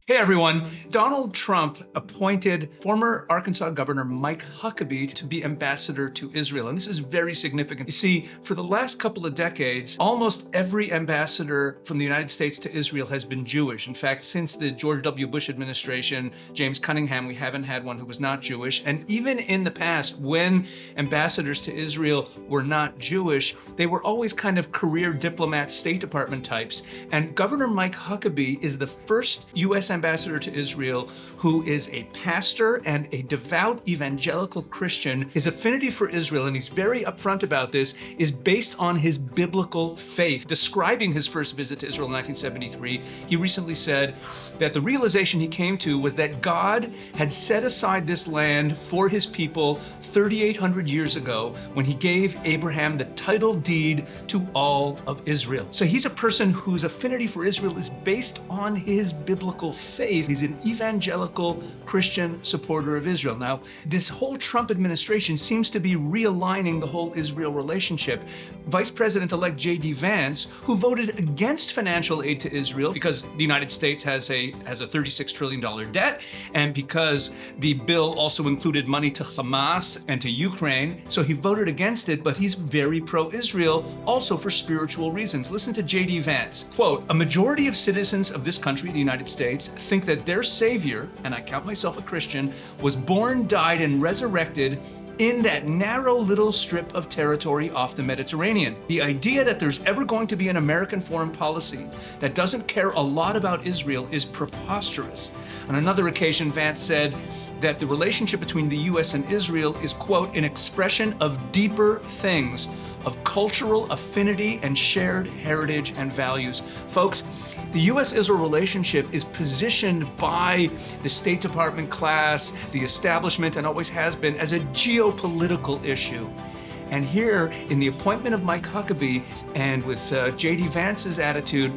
Hey everyone, Donald Trump appointed former Arkansas Governor Mike Huckabee to be ambassador to Israel. And this is very significant. You see, for the last couple of decades, almost every ambassador from the United States to Israel has been Jewish. In fact, since the George W. Bush administration, James Cunningham, we haven't had one who was not Jewish. And even in the past, when ambassadors to Israel were not Jewish, they were always kind of career diplomats, State Department types. And Governor Mike Huckabee is the first U.S. ambassador to Israel who is a pastor and a devout evangelical Christian. His affinity for Israel, and he's very upfront about this, is based on his biblical faith. Describing his first visit to Israel in 1973, he recently said that the realization he came to was that God had set aside this land for his people 3,800 years ago when he gave Abraham the title deed to all of Israel. So he's a person whose affinity for Israel is based on his biblical faith. He's an evangelical Christian supporter of Israel. Now, this whole Trump administration seems to be realigning the whole Israel relationship. Vice President-elect J.D. Vance, who voted against financial aid to Israel because the United States has a $36 trillion debt, and because the bill also included money to Hamas and to Ukraine, so he voted against it, but he's very pro-Israel, also for spiritual reasons. Listen to J.D. Vance. Quote, "A majority of citizens of this country, the United States, think that their Savior, and I count myself a Christian, was born, died, and resurrected in that narrow little strip of territory off the Mediterranean. The idea that there's ever going to be an American foreign policy that doesn't care a lot about Israel is preposterous." On another occasion, Vance said that the relationship between the U.S. and Israel is, quote, "an expression of deeper things, of cultural affinity and shared heritage and values." Folks, the U.S.-Israel relationship is positioned by the State Department class, the establishment, and always has been, as a geopolitical issue. And here, in the appointment of Mike Huckabee and with J.D. Vance's attitude,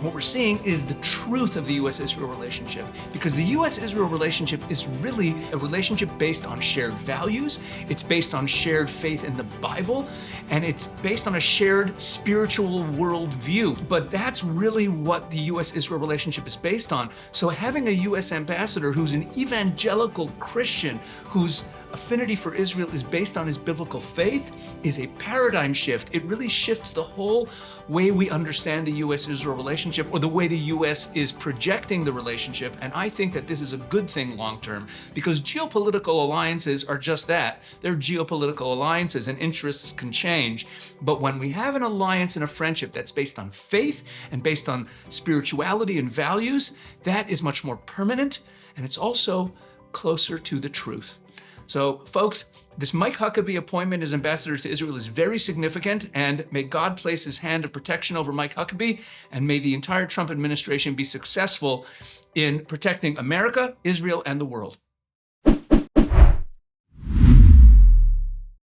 what we're seeing is the truth of the U.S.-Israel relationship, because the U.S.-Israel relationship is really a relationship based on shared values, it's based on shared faith in the Bible, and it's based on a shared spiritual worldview. But that's really what the U.S.-Israel relationship is based on. So having a U.S. ambassador who's an evangelical Christian, whose affinity for Israel is based on his biblical faith, is a paradigm shift. It really shifts the whole way we understand the U.S.-Israel relationship, or the way the U.S. is projecting the relationship. And I think that this is a good thing long-term, because geopolitical alliances are just that. They're geopolitical alliances, and interests can change. But when we have an alliance and a friendship that's based on faith and based on spirituality and values, that is much more permanent, and it's also closer to the truth. So, folks, this Mike Huckabee appointment as ambassador to Israel is very significant, and may God place his hand of protection over Mike Huckabee, and may the entire Trump administration be successful in protecting America, Israel, and the world.